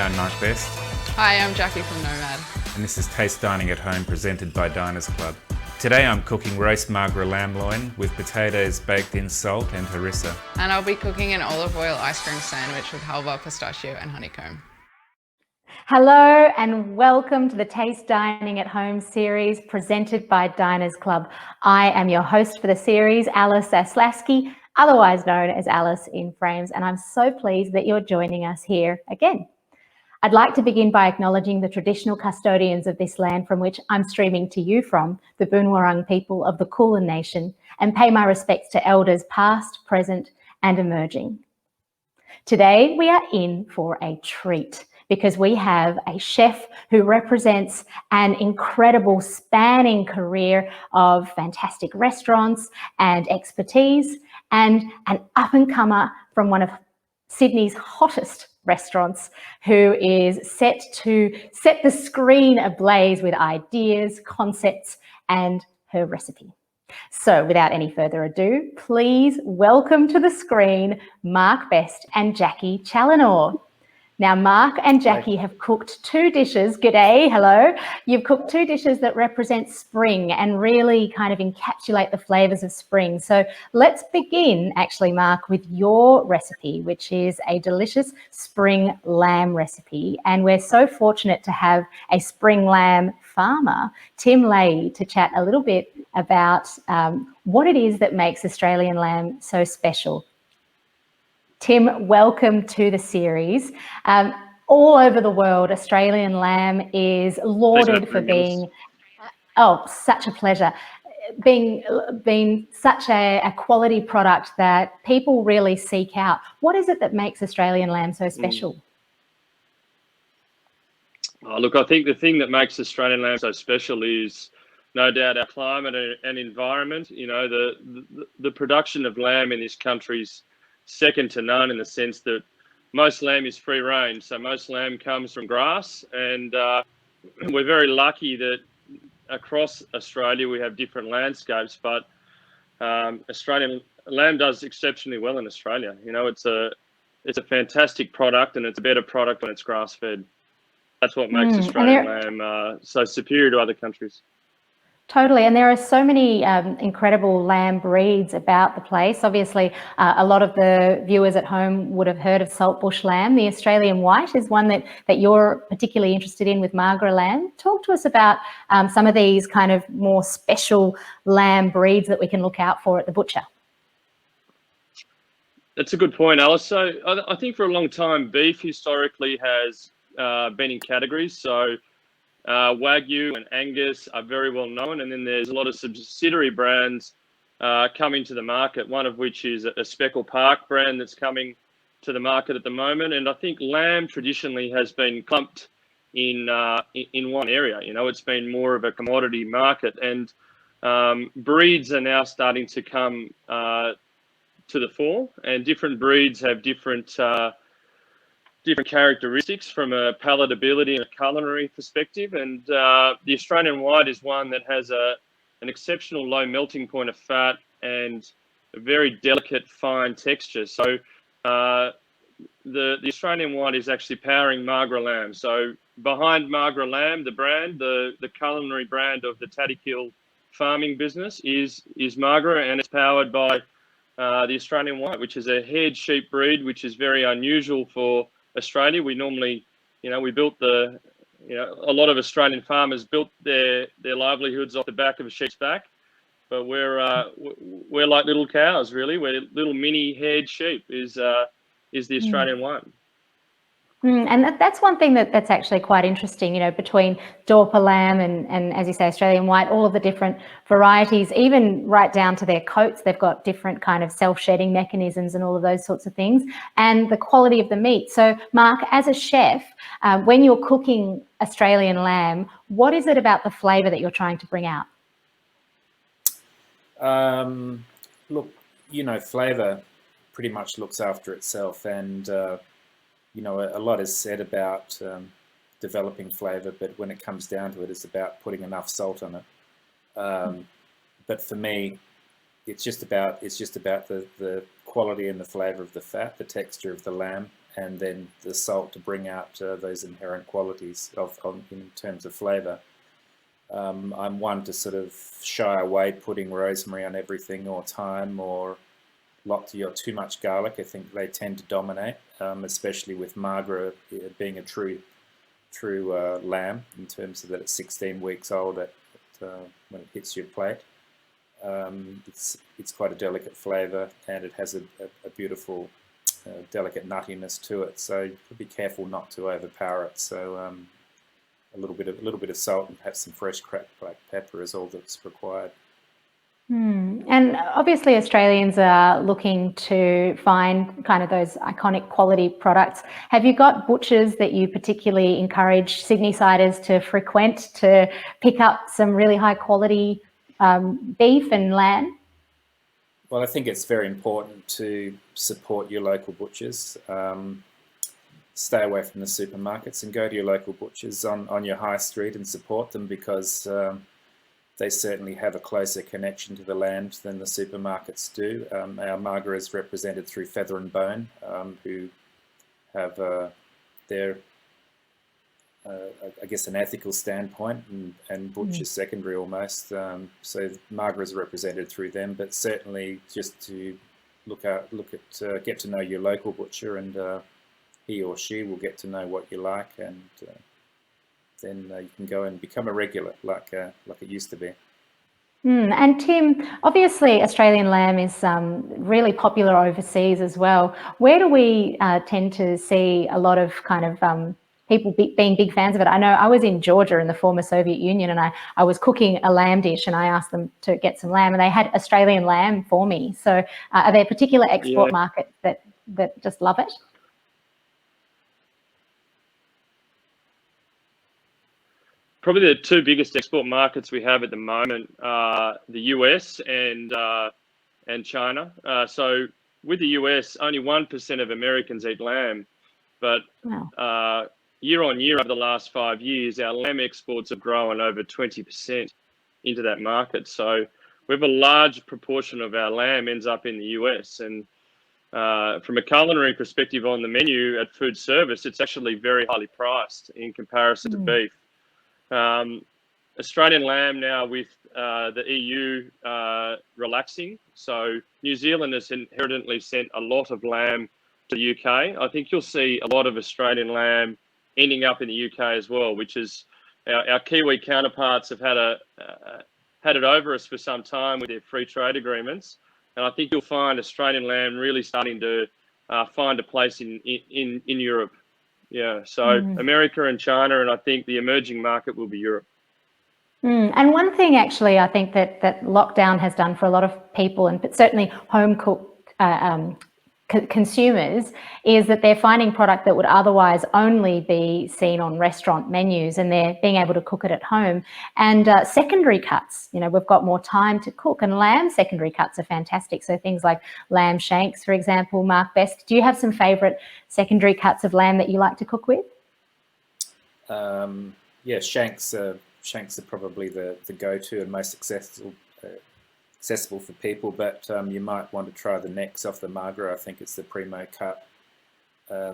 I'm Mark Best. Hi, I'm Jacquis from Nomad. And this is Taste Dining at Home presented by Diners Club. Today I'm cooking roast Magra lamb loin with potatoes baked in salt and harissa. And I'll be cooking an olive oil ice cream sandwich with halva, pistachio and honeycomb. Hello and welcome to the Taste Dining at Home series presented by Diners Club. I am your host for the series, Alice Zaslavsky, otherwise known as Alice in Frames, and I'm so pleased that you're joining us here again. I'd like to begin by acknowledging the traditional custodians of this land from which I'm streaming to you from, the Boonwurrung people of the Kulin Nation, and pay my respects to elders past, present and emerging. Today we are in for a treat because we have a chef who represents an incredible spanning career of fantastic restaurants and expertise, and an up-and-comer from one of Sydney's hottest restaurants who is set to set the screen ablaze with ideas, concepts, and her recipe. So without any further ado, please welcome to the screen Mark Best and Jacqui Challinor. Now, Mark and Jacqui have cooked two dishes. G'day, hello. You've cooked two dishes that represent spring and really kind of encapsulate the flavours of spring. So let's begin, actually, Mark, with your recipe, which is a delicious spring lamb recipe. And we're so fortunate to have a spring lamb farmer, Tim Leahy, to chat a little bit about what it is that makes Australian lamb so special. Tim, welcome to the series. All over the world, Australian lamb is lauded for being, such a pleasure, being such a quality product that people really seek out. What is it that makes Australian lamb so special? Look, I think the thing that makes Australian lamb so special is no doubt our climate and environment. You know, the production of lamb in this country's second to none in the sense that most lamb is free range. So most lamb comes from grass, and we're very lucky that across Australia we have different landscapes, but Australian lamb does exceptionally well in Australia. You know, it's a fantastic product, and it's a better product when it's grass fed. That's what makes Australian lamb so superior to other countries. Totally, and there are so many incredible lamb breeds about the place. Obviously, a lot of the viewers at home would have heard of saltbush lamb. The Australian white is one that you're particularly interested in with Magra lamb. Talk to us about some of these kind of more special lamb breeds that we can look out for at the butcher. That's a good point, Alice. So I think for a long time, beef historically has been in categories. So Wagyu and Angus are very well known, and then there's a lot of subsidiary brands coming to the market, one of which is a Speckle Park brand that's coming to the market at the moment. And I think lamb traditionally has been clumped in one area. You know, it's been more of a commodity market, and breeds are now starting to come to the fore, and different breeds have different characteristics from a palatability and a culinary perspective, and the Australian white is one that has an exceptional low melting point of fat and a very delicate fine texture. So the Australian white is actually powering Magra lamb. So behind Magra lamb, the brand, the culinary brand of the Taddykill farming business is Magra, and it's powered by the Australian white, which is a haired sheep breed, which is very unusual for Australia. We normally, we built a lot of Australian farmers built their livelihoods off the back of a sheep's back, but we're like little cows, really. We're little mini haired sheep is the Australian one. And that's one thing that's actually quite interesting, you know, between Dorper lamb and as you say, Australian white, all of the different varieties, even right down to their coats, they've got different kind of self-shedding mechanisms and all of those sorts of things, and the quality of the meat. So, Mark, as a chef, when you're cooking Australian lamb, what is it about the flavour that you're trying to bring out? Look, you know, flavour pretty much looks after itself, and you know, a lot is said about developing flavour, but when it comes down to it, it's about putting enough salt on it. But for me, it's just about the quality and the flavour of the fat, the texture of the lamb, and then the salt to bring out those inherent qualities in terms of flavour. I'm one to sort of shy away putting rosemary on everything, or thyme, or too much garlic. I think they tend to dominate, especially with Magra being a true lamb, in terms of that it's 16 weeks old when it hits your plate. It's quite a delicate flavour, and it has a beautiful delicate nuttiness to it. So be careful not to overpower it. So a little bit of salt and perhaps some fresh cracked black pepper is all that's required. And obviously Australians are looking to find kind of those iconic quality products. Have you got butchers that you particularly encourage Sydney-siders to frequent to pick up some really high quality beef and lamb? Well, I think it's very important to support your local butchers. Stay away from the supermarkets and go to your local butchers on your high street and support them, because they certainly have a closer connection to the land than the supermarkets do. Our Magra is represented through Feather and Bone, who have their, I guess, an ethical standpoint, and butchers secondary almost. So Magra is represented through them, but certainly just to get to know your local butcher, and he or she will get to know what you like, and then you can go and become a regular like it used to be. And Tim, obviously Australian lamb is really popular overseas as well. Where do we tend to see a lot of kind of people being big fans of it? I know I was in Georgia in the former Soviet Union, and I was cooking a lamb dish, and I asked them to get some lamb, and they had Australian lamb for me. So are there particular export markets that just love it? Probably the two biggest export markets we have at the moment are the US and China. So with the US, only 1% of Americans eat lamb, but year on year over the last 5 years, our lamb exports have grown over 20% into that market. So we have a large proportion of our lamb ends up in the US, and from a culinary perspective on the menu at food service, it's actually very highly priced in comparison to beef. Australian lamb now with the EU relaxing, so New Zealand has inherently sent a lot of lamb to the UK. I think you'll see a lot of Australian lamb ending up in the UK as well, which is our Kiwi counterparts have had it over us for some time with their free trade agreements, and I think you'll find Australian lamb really starting to find a place in Europe. Yeah, so America and China, and I think the emerging market will be Europe. And one thing actually I think that lockdown has done for a lot of people, and certainly home cooked consumers, is that they're finding product that would otherwise only be seen on restaurant menus, and they're being able to cook it at home. And secondary cuts, you know, we've got more time to cook, and lamb secondary cuts are fantastic. So things like lamb shanks, for example. Mark Best, do you have some favourite secondary cuts of lamb that you like to cook with? Yeah, shanks are probably the go-to and most accessible for people, but you might want to try the necks off the Magra. I think it's the primo cut.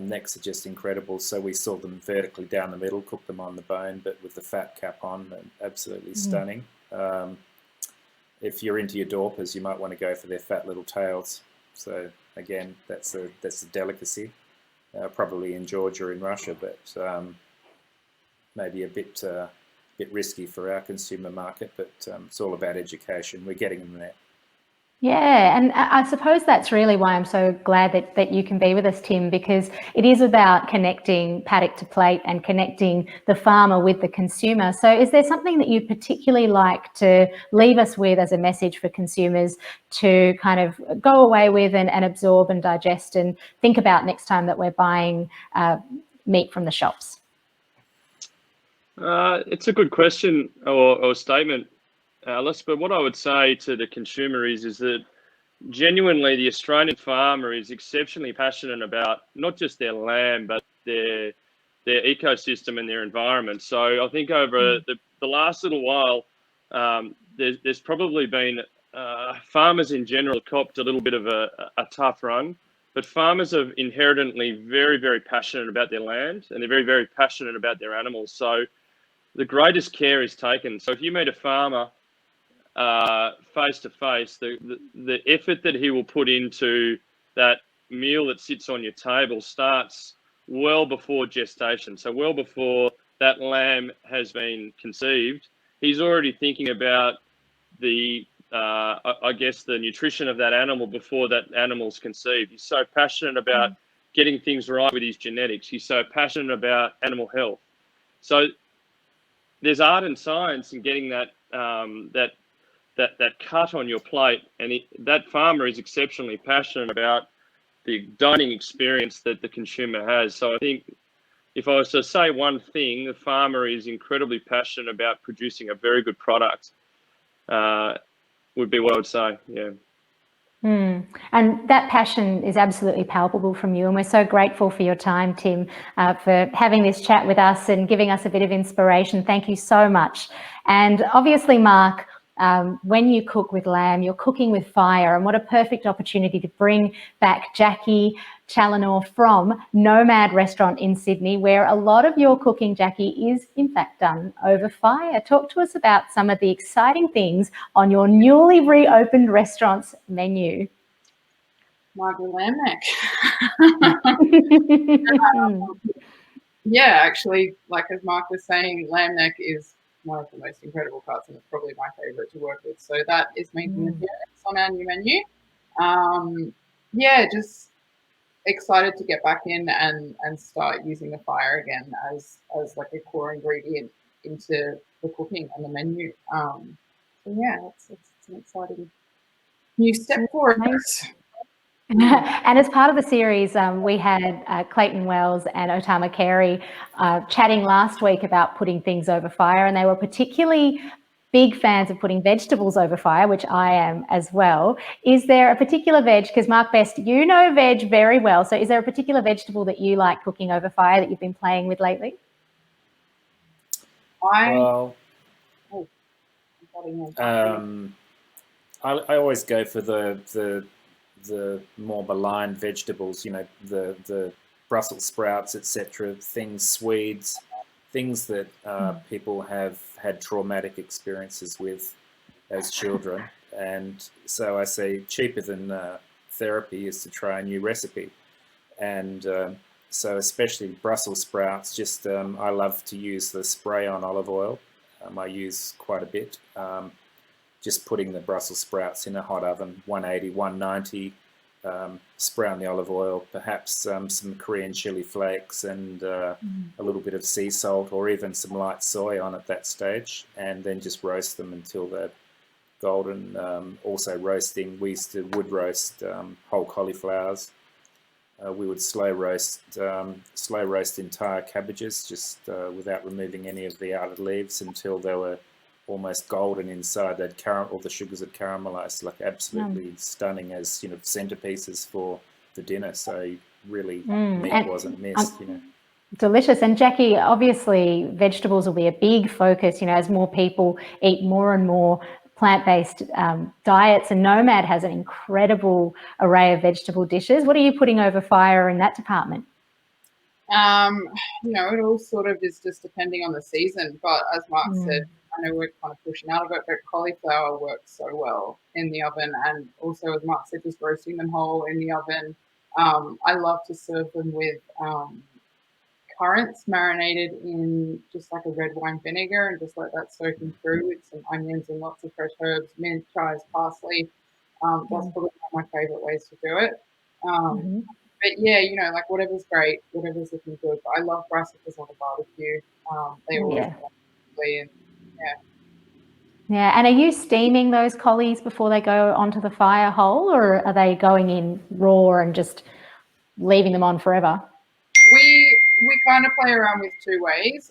Necks are just incredible. So we saw them vertically down the middle, cook them on the bone, but with the fat cap on, absolutely stunning. If you're into your Dorpers, you might want to go for their fat little tails. So again, that's a delicacy, probably in Georgia, in Russia, but maybe a bit risky for our consumer market, but it's all about education. We're getting them there. Yeah, and I suppose that's really why I'm so glad that you can be with us, Tim, because it is about connecting paddock to plate and connecting the farmer with the consumer. So is there something that you particularly like to leave us with as a message for consumers to kind of go away with and absorb and digest and think about next time that we're buying meat from the shops? It's a good question or statement, Alice, but what I would say to the consumer is that genuinely the Australian farmer is exceptionally passionate about not just their lamb, but their ecosystem and their environment. So I think over the last little while, there's probably been farmers in general copped a little bit of a tough run But farmers are inherently very, very passionate about their land, and they're very, very passionate about their animals. So the greatest care is taken. So if you meet a farmer face to face, the effort that he will put into that meal that sits on your table starts well before gestation. So well before that lamb has been conceived, he's already thinking about the I guess the nutrition of that animal before that animal's conceived. He's so passionate about getting things right with his genetics. He's so passionate about animal health. So there's art and science in getting that that cut on your plate, and that farmer is exceptionally passionate about the dining experience that the consumer has. So I think if I was to say one thing, the farmer is incredibly passionate about producing a very good product. Would be what I would say, yeah. And that passion is absolutely palpable from you, and we're so grateful for your time, Tim, for having this chat with us and giving us a bit of inspiration. Thank you so much. And obviously, Mark, when you cook with lamb, you're cooking with fire, and what a perfect opportunity to bring back Jacqui Challinor from Nomad restaurant in Sydney, where a lot of your cooking, Jacqui, is in fact done over fire. Talk to us about some of the exciting things on your newly reopened restaurant's menu. Margaret lamb neck. Yeah, actually, like as Mark was saying, lamb neck is one of the most incredible cuts, and it's probably my favourite to work with. So that is making an appearance on our new menu. Yeah, just excited to get back in and start using the fire again as like a core ingredient into the cooking and the menu. So yeah, it's an exciting new step for us. And as part of the series, we had Clayton Wells and Otama Carey chatting last week about putting things over fire, and they were particularly big fans of putting vegetables over fire, which I am as well. Is there a particular veg, because Mark Best, you know veg very well, so is there a particular vegetable that you like cooking over fire that you've been playing with lately? I always go for the more maligned vegetables, you know, the Brussels sprouts, etc. Things, Swedes, things that people have had traumatic experiences with as children. And so I say cheaper than therapy is to try a new recipe. And so especially Brussels sprouts, just I love to use the spray-on olive oil. I use quite a bit. Just putting the Brussels sprouts in a hot oven, 180, 190, spray on the olive oil, perhaps some Korean chili flakes and a little bit of sea salt or even some light soy on at that stage, and then just roast them until they're golden. Also roasting, we used to wood roast whole cauliflowers. We would slow roast entire cabbages just without removing any of the outer leaves until they were almost golden inside. All the sugars had caramelized, like absolutely stunning as, you know, centerpieces for dinner. So really meat wasn't missed, you know. Delicious. And Jacqui, obviously vegetables will be a big focus, you know, as more people eat more and more plant-based diets, and Nomad has an incredible array of vegetable dishes. What are you putting over fire in that department? You know, it all sort of is just depending on the season, but as Mark said, I know we're kind of pushing out of it, but cauliflower works so well in the oven, and also, as Mark said, just roasting them whole in the oven. I love to serve them with currants marinated in just like a red wine vinegar and just let that soaking through with some onions and lots of fresh herbs, mint, chives, parsley. That's probably one of my favourite ways to do it. But yeah, you know, like whatever's great, whatever's looking good. But I love brassicas on the barbecue. They always and yeah. And are you steaming those collies before they go onto the fire hole, or are they going in raw and just leaving them on forever? We kind of play around with two ways.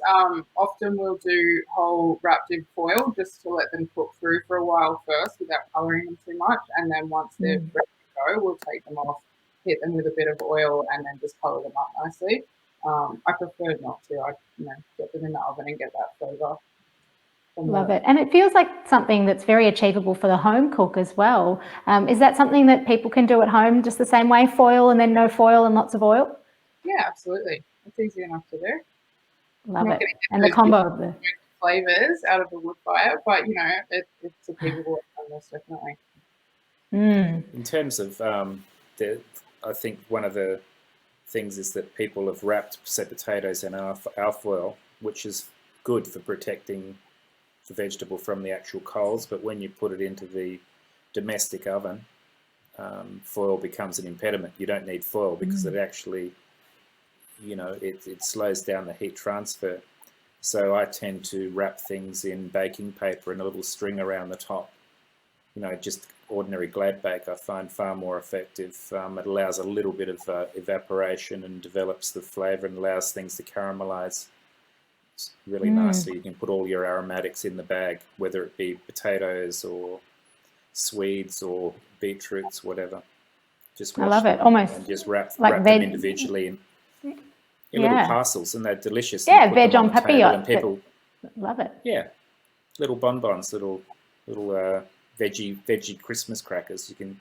Often we'll do whole wrapped in foil just to let them cook through for a while first without colouring them too much, and then once they're ready to go, we'll take them off, hit them with a bit of oil, and then just colour them up nicely. I prefer not to. I get them in the oven and get that flavour. Love it. And it feels like something that's very achievable for the home cook as well. Is that something that people can do at home just the same way, foil and then no foil and lots of oil? Yeah, absolutely. It's easy enough to do. Love it. And the combo of the flavors out of the wood fire, but you know, it's achievable most definitely. In terms of I think one of the things is that people have wrapped, say, potatoes in alfoil, which is good for protecting the vegetable from the actual coals, but when you put it into the domestic oven, foil becomes an impediment. You don't need foil because it actually, you know, it slows down the heat transfer. So I tend to wrap things in baking paper and a little string around the top. You know, just ordinary glad bake I find far more effective. It allows a little bit of evaporation and develops the flavour and allows things to caramelize really nicely. You can put all your aromatics in the bag, whether it be potatoes or Swedes or beetroots, whatever. Just I love it. Almost and just wrap like them individually in little parcels, and they're delicious. Yeah, veg on papillote. And people love it. Yeah, little bonbons, little veggie Christmas crackers. You can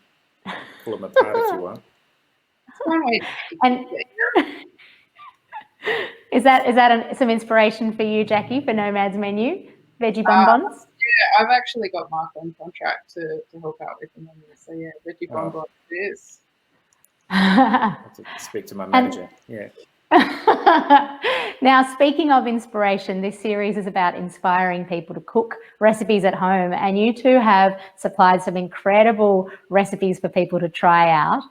pull them apart if you want. And is that some inspiration for you, Jacqui, for Nomad's menu? Veggie bonbons? Yeah, I've actually got Mark on contract to help out with the menu. So yeah, veggie bonbons it is. I have to speak to my manager. Yeah. Now, speaking of inspiration, this series is about inspiring people to cook recipes at home, and you two have supplied some incredible recipes for people to try out.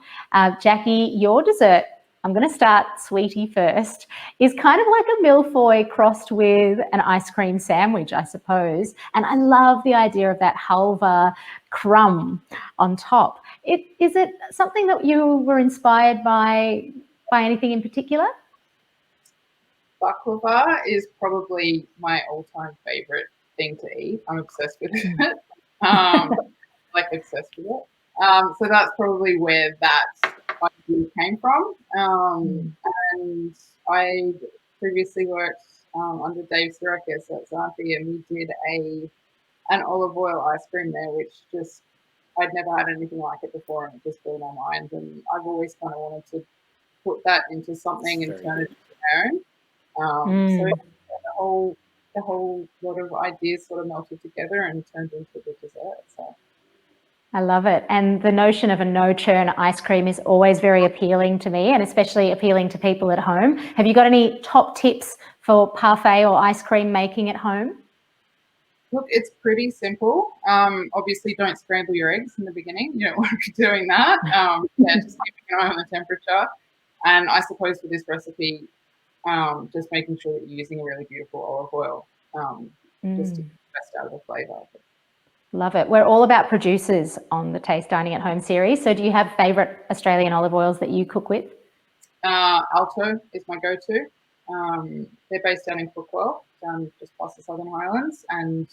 Jacqui, your dessert, I'm going to start sweetie first, is kind of like a millefeuille crossed with an ice cream sandwich, I suppose. And I love the idea of that halva crumb on top. Is it something that you were inspired by anything in particular? Baklava is probably my all-time favorite thing to eat. I'm obsessed with it. Like obsessed with it. So that's probably where that idea came from. And I previously worked under Dave Sirakis at Zanthi, and we did an olive oil ice cream there, which just I'd never had anything like it before, and it just blew my mind. And I've always kind of wanted to put that into something and turn it into my own. So the whole lot of ideas sort of melted together and turned into the dessert. So I love it. And the notion of a no-churn ice cream is always very appealing to me, and especially appealing to people at home. Have you got any top tips for parfait or ice cream making at home? Look, it's pretty simple. Obviously, don't scramble your eggs in the beginning. You don't want to be doing that. Just keeping an eye on the temperature. And I suppose for this recipe, just making sure that you're using a really beautiful olive oil, just to get the best out of the flavour. Love it. We're all about producers on the Taste Dining at Home series. So do you have favourite Australian olive oils that you cook with? Alto is my go-to. They're based down in Crookwell, down just past the Southern Highlands, and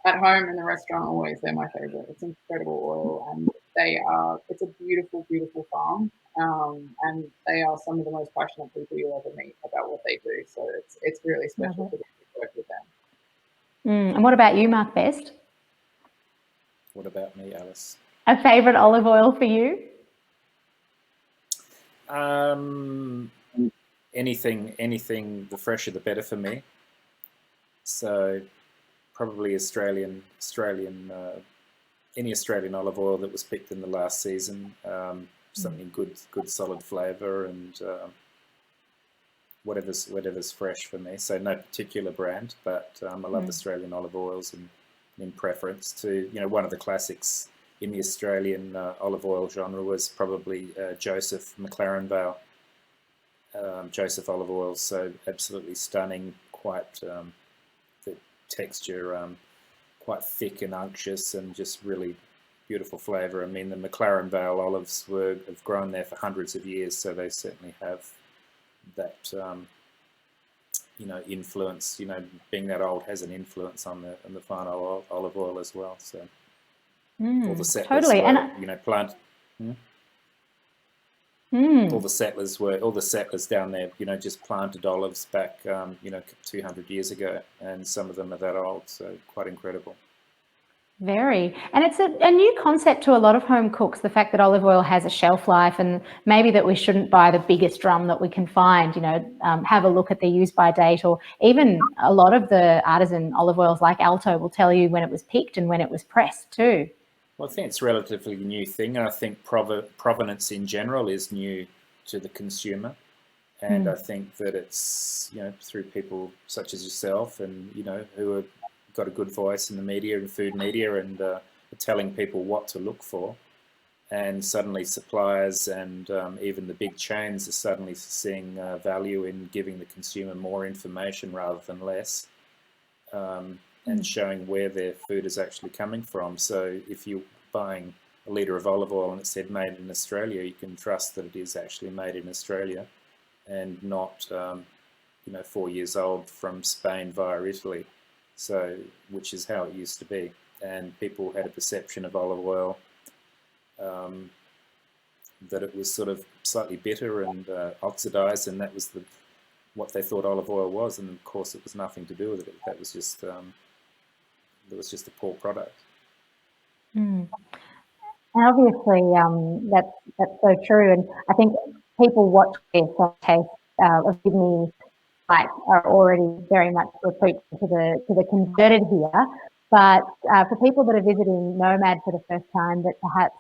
at home in the restaurant always they're my favourite. It's incredible oil, and it's a beautiful, beautiful farm, and they are some of the most passionate people you'll ever meet about what they do. So it's really special to work with them. And what about you, Mark Best? What about me, Alice? A favourite olive oil for you? Anything, the fresher the better for me. So probably any Australian olive oil that was picked in the last season. Something good solid flavour, and whatever's fresh for me. So no particular brand, but I love Australian olive oils, and in preference to, one of the classics in the Australian olive oil genre was probably Joseph McLaren Vale. Joseph olive oils, so absolutely stunning, quite the texture, quite thick and unctuous, and just really beautiful flavour. I mean, the McLaren Vale olives have grown there for hundreds of years, so they certainly have that, influence. Being that old has an influence on the fine olive oil as well. So all the settlers, totally, and plant. All the settlers down there, just planted olives back, 200 years ago, and some of them are that old, so quite incredible. Very. And it's a new concept to a lot of home cooks, the fact that olive oil has a shelf life, and maybe that we shouldn't buy the biggest drum that we can find, have a look at the use by date, or even a lot of the artisan olive oils like Alto will tell you when it was picked and when it was pressed too. Well, I think it's a relatively new thing, and I think provenance in general is new to the consumer. And I think that it's, through people such as yourself and, who have got a good voice in the media and food media and are telling people what to look for. And suddenly suppliers and even the big chains are suddenly seeing value in giving the consumer more information rather than less, and showing where their food is actually coming from. So if you're buying a litre of olive oil and it said made in Australia, you can trust that it is actually made in Australia and not, 4 years old from Spain via Italy. So, which is how it used to be. And people had a perception of olive oil that it was sort of slightly bitter and oxidized, and that was what they thought olive oil was. And of course, it was nothing to do with it. That was just a poor product. And obviously, that's so true. And I think people watch this on Taste of Sydney are already very much recruited to the converted here. But for people that are visiting Nomad for the first time, that perhaps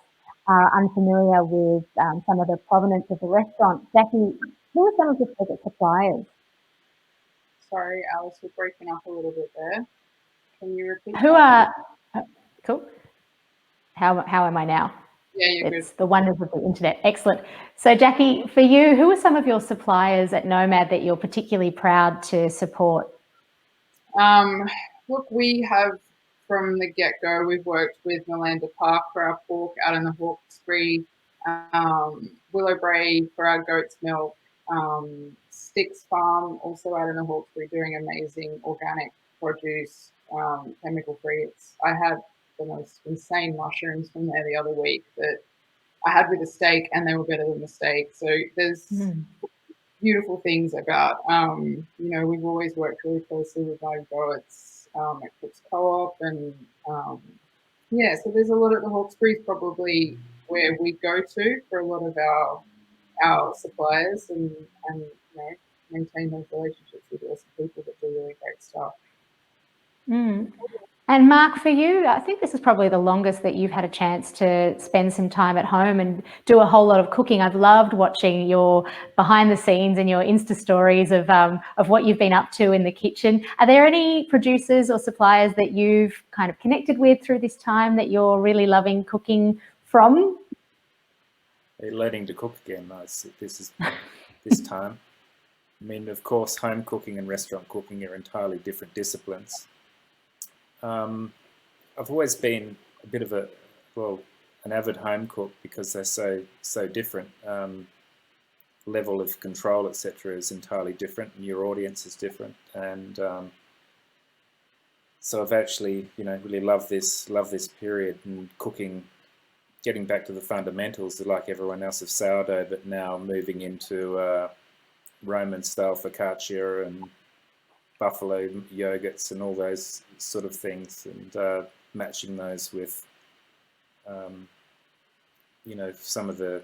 are unfamiliar with some of the provenance of the restaurant, Jacqui, who are some of your favourite suppliers? Sorry, Alice, we're breaking up a little bit there. Can you repeat? Cool. How am I now? Yeah, you're it's good. The wonders of the internet. Excellent. So Jacqui, for you, who are some of your suppliers at Nomad that you're particularly proud to support? Look, we have from the get-go, we've worked with Melinda Park for our pork out in the Hawkesbury, Willowbrae for our goat's milk, Sticks Farm also out in the Hawkesbury doing amazing organic produce, chemical-free. I had the most insane mushrooms from there the other week that I had with a steak, and they were better than the steak. So there's beautiful things about, we've always worked really closely with our goats at Cook's Co-op, and so there's a lot at the Hawkesbury's probably where we go to for a lot of our suppliers, and maintain those relationships with awesome people that do really great stuff. And Mark, for you, I think this is probably the longest that you've had a chance to spend some time at home and do a whole lot of cooking. I've loved watching your behind the scenes and your Insta stories of what you've been up to in the kitchen. Are there any producers or suppliers that you've kind of connected with through this time that you're really loving cooking from? They're learning to cook again. This time. I mean, of course, home cooking and restaurant cooking are entirely different disciplines. I've always been a bit of an avid home cook because they're so different. Level of control, etc., is entirely different, and your audience is different. And so I've actually, really loved this period and cooking, getting back to the fundamentals, like everyone else, of sourdough, but now moving into Roman style focaccia and buffalo yogurts and all those sort of things, and matching those with some of the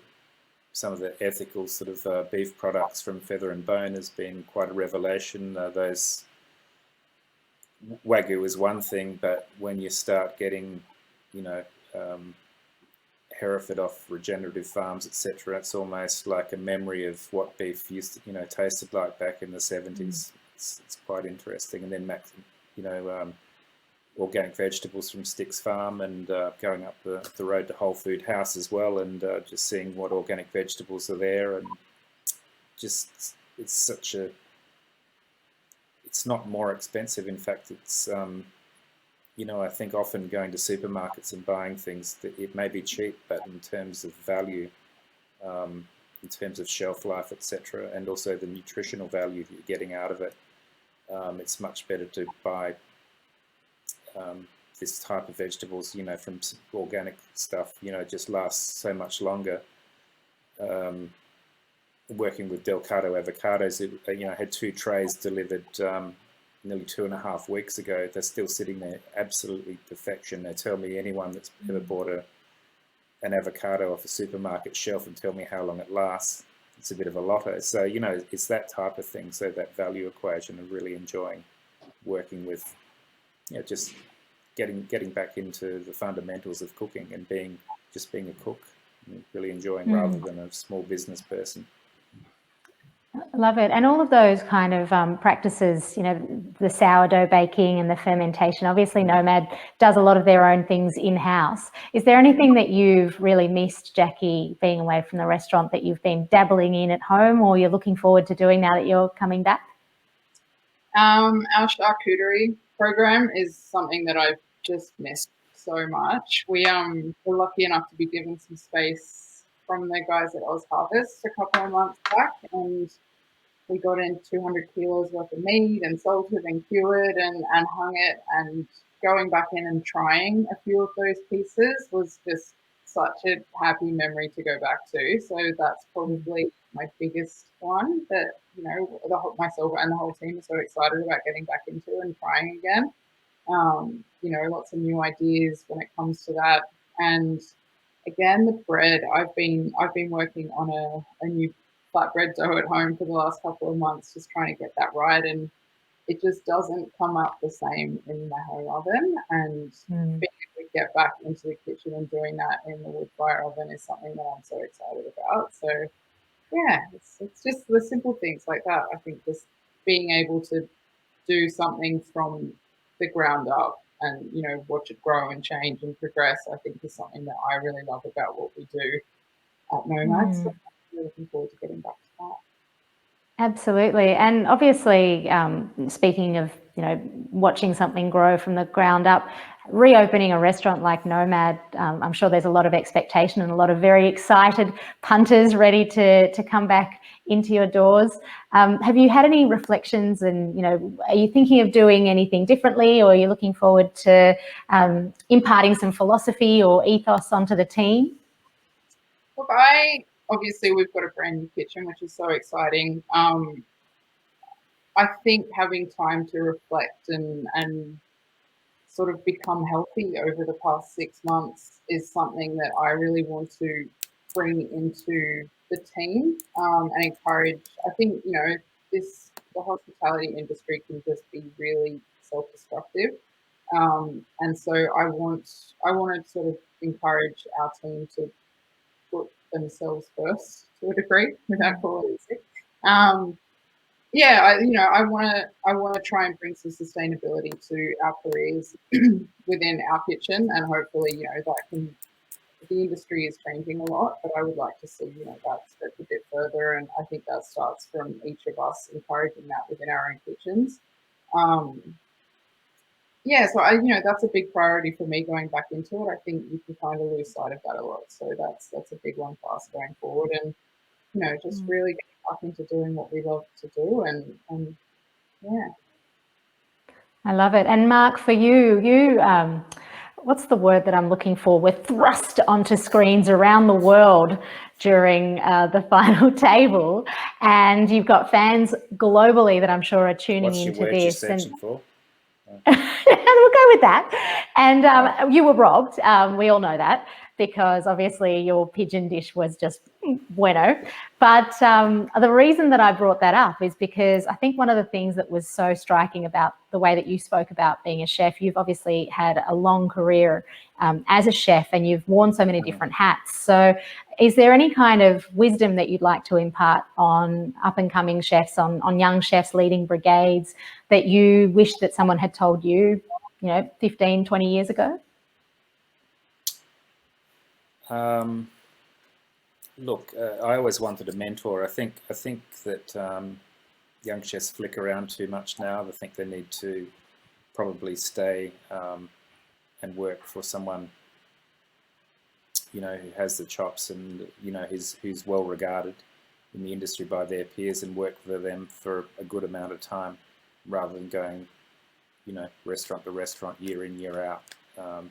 ethical sort of beef products from Feather and Bone has been quite a revelation. Those Wagyu is one thing, but when you start getting Hereford off regenerative farms, etc., it's almost like a memory of what beef used to tasted like back in the 70s. It's quite interesting. And then organic vegetables from Sticks Farm, and going up the road to Whole Food House as well, and just seeing what organic vegetables are there, and just it's not more expensive. In fact, it's I think often going to supermarkets and buying things, that it may be cheap, but in terms of value, in terms of shelf life, etc., and also the nutritional value that you're getting out of it, it's much better to buy this type of vegetables, from organic stuff. It just lasts so much longer. working with Delcato avocados. Had 2 trays delivered nearly 2.5 weeks ago. They're still sitting there, absolutely perfection. They tell me anyone that's ever bought an avocado off a supermarket shelf and tell me how long it lasts, it's a bit of a lotto. So, it's that type of thing. So that value equation, I'm really enjoying working with, just getting back into the fundamentals of cooking and being a cook, really enjoying rather than a small business person. I love it. And all of those kind of practices, the sourdough baking and the fermentation, obviously Nomad does a lot of their own things in-house. Is there anything that you've really missed, Jacqui, being away from the restaurant, that you've been dabbling in at home, or you're looking forward to doing now that you're coming back? Our charcuterie program is something that I've just missed so much. We were lucky enough to be given some space from the guys at Oz Harvest a couple of months back, and we got in 200 kilos worth of meat and salted and cured and hung it, and going back in and trying a few of those pieces was just such a happy memory to go back to. So that's probably my biggest one that, myself and the whole team are so excited about getting back into and trying again. Lots of new ideas when it comes to that. And again, the bread, I've been working on a new flatbread dough at home for the last couple of months, just trying to get that right, and it just doesn't come out the same in the home oven. And being able to get back into the kitchen and doing that in the wood fire oven is something that I'm so excited about. So yeah, it's just the simple things like that. I think just being able to do something from the ground up and watch it grow and change and progress, I think is something that I really love about what we do at Nomad. So I'm looking forward to getting back to that. Absolutely. And obviously, speaking of, watching something grow from the ground up, reopening a restaurant like Nomad, I'm sure there's a lot of expectation and a lot of very excited punters ready to come back into your doors. Have you had any reflections, and, are you thinking of doing anything differently, or are you looking forward to imparting some philosophy or ethos onto the team? Look, obviously we've got a brand new kitchen, which is so exciting. I think having time to reflect and sort of become healthy over the past 6 months is something that I really want to bring into the team and encourage. I think, the hospitality industry can just be really self-destructive. And so I want to sort of encourage our team to put themselves first to a degree, without calling it sick. I want to try and bring some sustainability to our careers within our kitchen, and hopefully, the industry is changing a lot, but I would like to see, that stretch a bit further, and I think that starts from each of us encouraging that within our own kitchens. So that's a big priority for me going back into it. I think you can kind of lose sight of that a lot, so that's a big one for us going forward, and just really get back into doing what we love to do, and yeah. I love it. And Mark, for you, what's the word that I'm looking for? We're thrust onto screens around the world during the final table, and you've got fans globally that I'm sure are tuning into this. What's your word you're searching for? We'll go with that. And you were robbed. We all know that, because obviously your pigeon dish was just bueno. But the reason that I brought that up is because I think one of the things that was so striking about the way that you spoke about being a chef, you've obviously had a long career as a chef, and you've worn so many different hats. So is there any kind of wisdom that you'd like to impart on up-and-coming chefs, on young chefs leading brigades, that you wish that someone had told you, 15, 20 years ago? Look, I always wanted a mentor. I think that young chefs flick around too much now. I think they need to probably stay and work for someone, who has the chops and, who's well regarded in the industry by their peers, and work for them for a good amount of time, rather than going, restaurant to restaurant, year in, year out,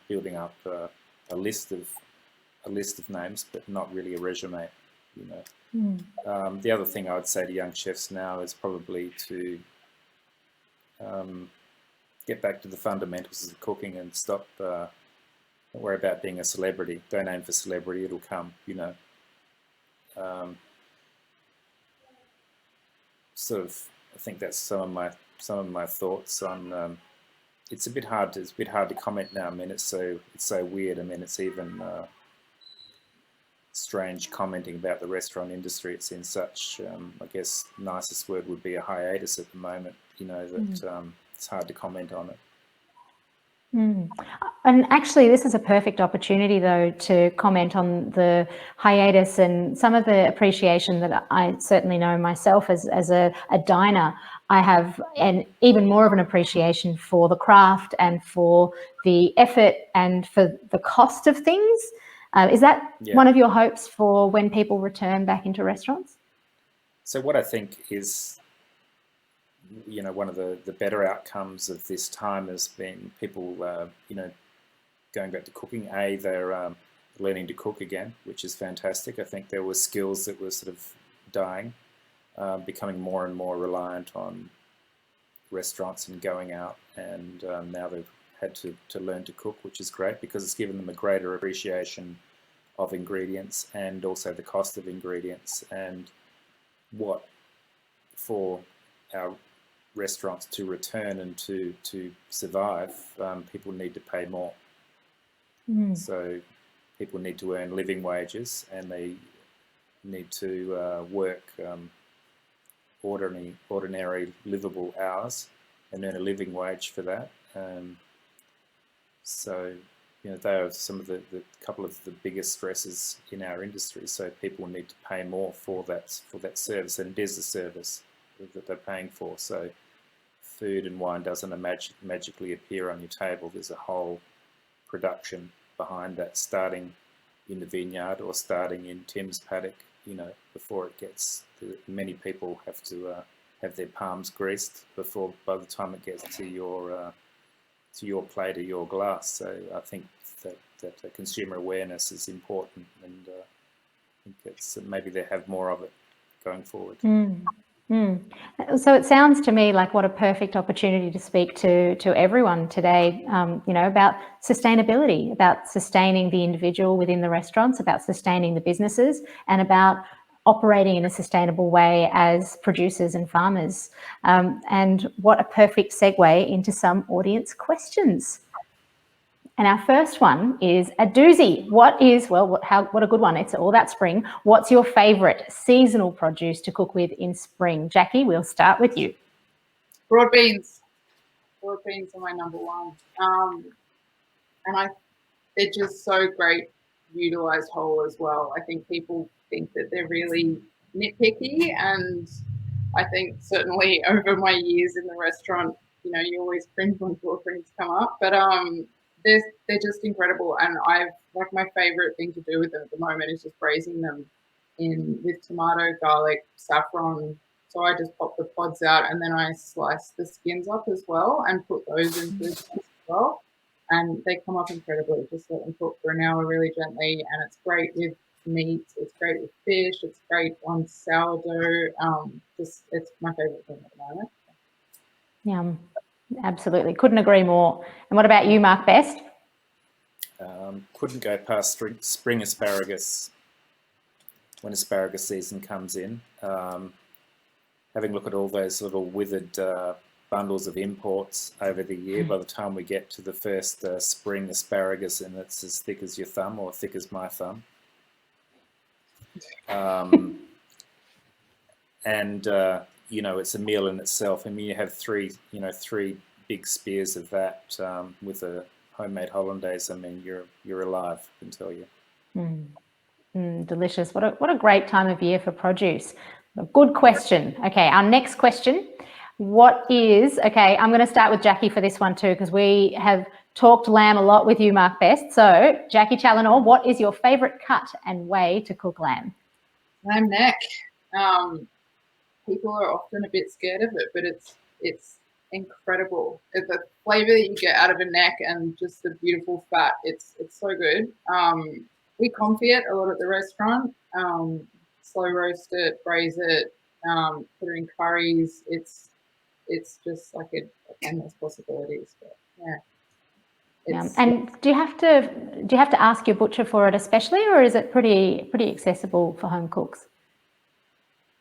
building up a list of names, but not really a resume. The other thing I would say to young chefs now is probably to get back to the fundamentals of cooking and stop. Don't worry about being a celebrity. Don't aim for celebrity; it'll come. You know. Sort of, I think that's some of my thoughts on. It's a bit hard to comment now. I mean, it's so weird. I mean, it's even strange commenting about the restaurant industry. It's in such, I guess, nicest word would be a hiatus at the moment. You know that it's hard to comment on it. And actually, this is a perfect opportunity, though, to comment on the hiatus and some of the appreciation that I certainly know myself as a diner. I have even more of an appreciation for the craft and for the effort and for the cost of things. Is that one of your hopes for when people return back into restaurants? So what I think is, you know, one of the better outcomes of this time has been people, you know, going back to cooking. They're learning to cook again, which is fantastic. I think there were skills that were sort of dying, becoming more and more reliant on restaurants and going out, and now they've had to learn to cook, which is great because it's given them a greater appreciation of ingredients and also the cost of ingredients and what for our restaurants to return and to survive, people need to pay more. So people need to earn living wages and they need to work ordinary livable hours and earn a living wage for that. So, you know, they are some of the couple of the biggest stresses in our industry. So people need to pay more for that service, and it is a service that they're paying for. So food and wine doesn't magically appear on your table. There's a whole production behind that, starting in the vineyard or starting in Tim's paddock, you know, before it gets to, many people have to have their palms greased by the time it gets to your plate or your glass. So I think that consumer awareness is important, and I think it's maybe they have more of it going forward. So it sounds to me like what a perfect opportunity to speak to everyone today, you know, about sustainability, about sustaining the individual within the restaurants, about sustaining the businesses, and about operating in a sustainable way as producers and farmers. And what a perfect segue into some audience questions. And our first one is a doozy. What a good one. It's all about spring. What's your favourite seasonal produce to cook with in spring? Jacqui, we'll start with you. Broad beans. Broad beans are my number one. And they're just so great utilised whole as well. I think people think that they're really nitpicky, and I think certainly over my years in the restaurant, you know, you always cringe when broad beans come up, but they're just incredible, and my favorite thing to do with them at the moment is just braising them with tomato, garlic, saffron. So I just pop the pods out and then I slice the skins up as well and put those into the as well, and they come up incredibly. Just let them cook for an hour really gently, and it's great with meat, it's great with fish, it's great on sourdough. It's my favorite thing at the moment. Yum. Absolutely. Couldn't agree more. And what about you, Mark Best? Couldn't go past spring asparagus when asparagus season comes in. Having a look at all those little withered bundles of imports over the year, by the time we get to the first spring asparagus, and it's as thick as your thumb or thick as my thumb. You know, it's a meal in itself. I mean, you have three big spears of that with a homemade hollandaise. I mean, you're alive, I can tell you. Delicious. What a great time of year for produce. A good question. Okay, our next question. I'm going to start with Jacqui for this one too, because we have talked lamb a lot with you, Mark Best. So, Jacqui Challinor, what is your favourite cut and way to cook lamb? Lamb neck. People are often a bit scared of it, but it's incredible. The flavour that you get out of a neck and just the beautiful fat, it's so good. We confit it a lot at the restaurant. slow roast it, braise it, put it in curries. It's just like endless possibilities. But yeah. And do you have to ask your butcher for it especially, or is it pretty accessible for home cooks?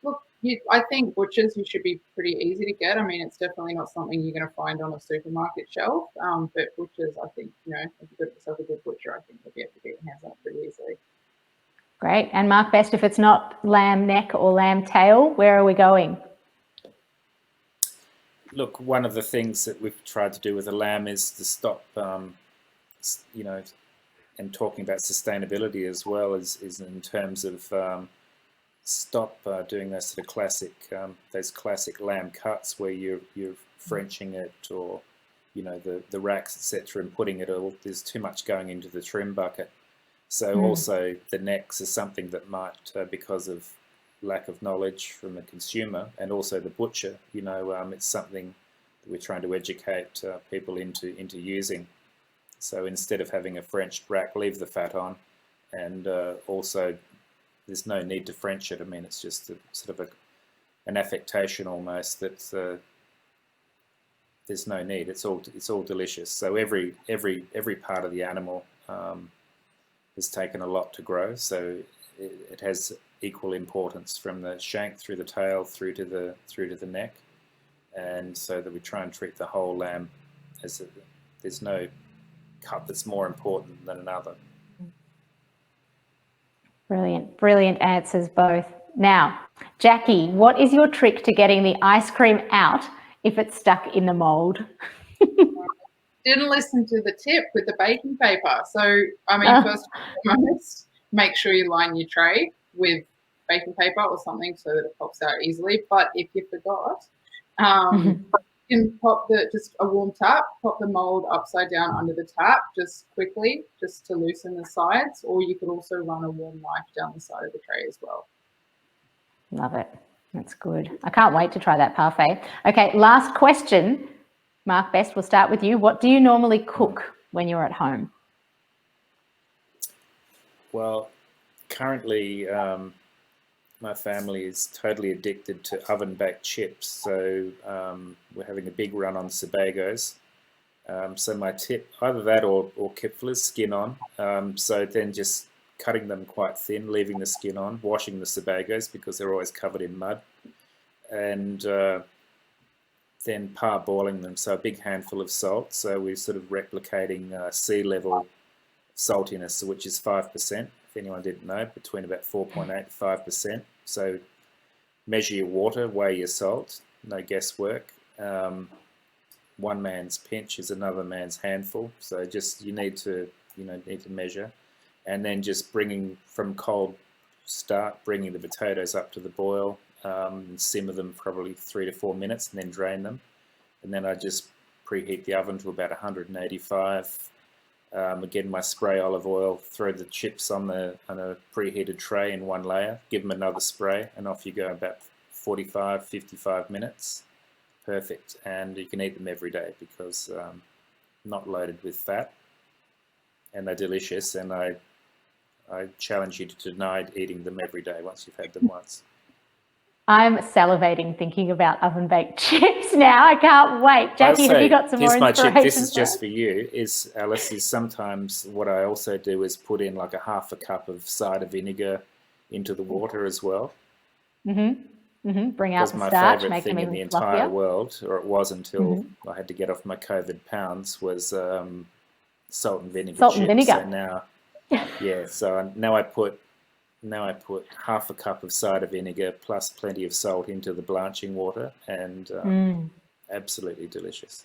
Look, I think butchers, you should be pretty easy to get. I mean, it's definitely not something you're going to find on a supermarket shelf. But butchers, I think, if you've got yourself a good butcher, I think you'll be able to get your hands on it pretty easily. Great. And Mark Best, if it's not lamb neck or lamb tail, where are we going? Look, one of the things that we've tried to do with the lamb is to stop, and talking about sustainability as well, is in terms of stop doing those sort of classic lamb cuts where you're Frenching it, or the racks, etc., and putting it all. There's too much going into the trim bucket. So also the necks is something that might, because of lack of knowledge from the consumer and also the butcher, it's something that we're trying to educate people into using. So instead of having a Frenched rack, leave the fat on, and also there's no need to French it. I mean, it's just sort of an affectation almost that there's no need. It's all delicious. So every part of the animal has taken a lot to grow. So it has equal importance from the shank through the tail through to the neck, and so that we try and treat the whole lamb as there's no cut that's more important than another. Brilliant answers both. Now, Jacqui, what is your trick to getting the ice cream out if it's stuck in the mould? Didn't listen to the tip with the baking paper. So, I mean, first and foremost, make sure you line your tray with baking paper or something so that it pops out easily. But if you forgot, you can pop just a warm tap, pop the mould upside down under the tap just quickly, just to loosen the sides, or you could also run a warm knife down the side of the tray as well. Love it. That's good. I can't wait to try that parfait. Okay, last question. Mark Best, we'll start with you. What do you normally cook when you're at home? Well, currently my family is totally addicted to oven-baked chips, so we're having a big run on Sebagos. So my tip, either that or kipflers, skin on. So then just cutting them quite thin, leaving the skin on, washing the Sebagos because they're always covered in mud, and then parboiling them. So a big handful of salt. So we're sort of replicating sea level saltiness, which is 5%. If anyone didn't know, between about 4.8 to 5%. So measure your water, weigh your salt, no guesswork. One man's pinch is another man's handful. So just you need to measure, and then just bringing from cold start, bringing the potatoes up to the boil, and simmer them probably 3 to 4 minutes, and then drain them. And then I just preheat the oven to about 185. Again, my spray olive oil, throw the chips on a preheated tray in one layer, give them another spray, and off you go, about 45, 55 minutes. Perfect. And you can eat them every day because not loaded with fat, and they're delicious. And I challenge you to deny eating them every day once you've had them once. I'm salivating thinking about oven-baked chips now. I can't wait. Jacqui, have you got some more inspiration? Chip. This is just for you, Alice, is sometimes what I also do is put in like a half a cup of cider vinegar into the water as well. Bring out the my starch, favourite make them thing in even the fluffier. entire world, or it was until I had to get off my COVID pounds, was salt and vinegar Salt chips. and vinegar. So now, yeah, so now I put half a cup of cider vinegar plus plenty of salt into the blanching water, and absolutely delicious.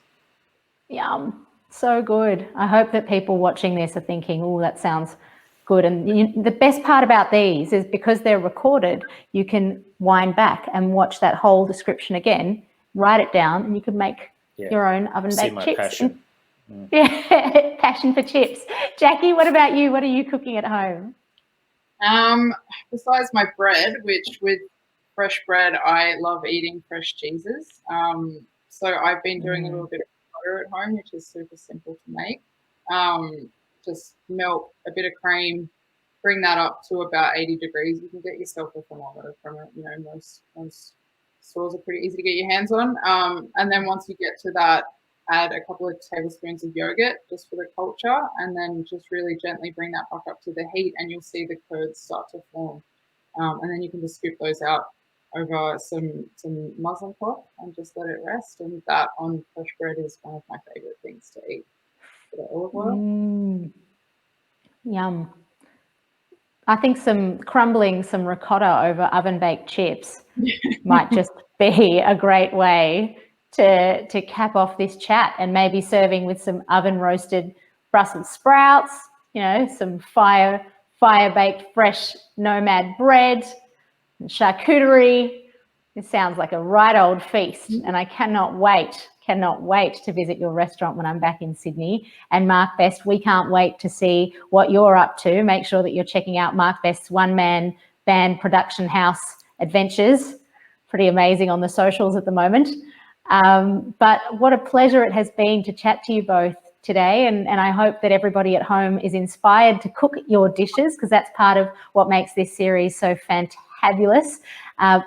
Yum. So good. I hope that people watching this are thinking, oh, that sounds good. And the best part about these is because they're recorded, you can wind back and watch that whole description again, write it down, and you can make your own oven-baked chips. Passion. Yeah, passion for chips. Jacqui, what about you? What are you cooking at home? Besides my bread, which with fresh bread, I love eating fresh cheeses. So I've been doing a little bit of butter at home, which is super simple to make. Just melt a bit of cream, bring that up to about 80 degrees. You can get yourself a thermometer from it. Most stores are pretty easy to get your hands on. And then once you get to that, add a couple of tablespoons of yogurt just for the culture, and then just really gently bring that back up to the heat, and you'll see the curds start to form. And then you can just scoop those out over some muslin cloth and just let it rest. And that on fresh bread is one of my favorite things to eat. Bit of olive oil. Yum. I think some ricotta over oven baked chips might just be a great way to cap off this chat, and maybe serving with some oven roasted Brussels sprouts, some fire baked fresh Nomad bread and charcuterie. It sounds like a right old feast, and I cannot wait to visit your restaurant when I'm back in Sydney. And Mark Best, we can't wait to see what you're up to. Make sure that you're checking out Mark Best's one-man band production house adventures. Pretty amazing on the socials at the moment. But what a pleasure it has been to chat to you both today, and I hope that everybody at home is inspired to cook your dishes, because that's part of what makes this series so fantabulous.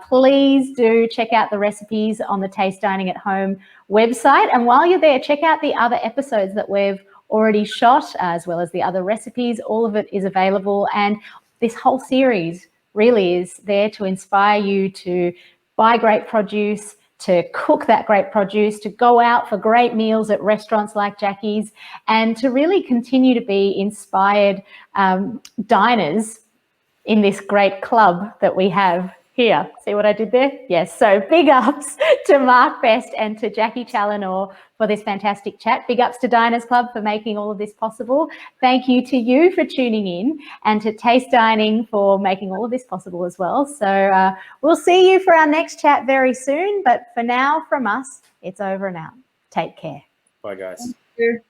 Please do check out the recipes on the Taste Dining at Home website, and while you're there, check out the other episodes that we've already shot, as well as the other recipes. All of it is available, and this whole series really is there to inspire you to buy great produce, to cook that great produce, to go out for great meals at restaurants like Jacquis, and to really continue to be inspired diners in this great club that we have here. See what I did there? Yes. So big ups to Mark Best and to Jacqui Challinor for this fantastic chat. Big ups to Diners Club for making all of this possible. Thank you to you for tuning in, and to Taste Dining for making all of this possible as well. So we'll see you for our next chat very soon. But for now, from us, it's over and out. Take care. Bye, guys. Thank you.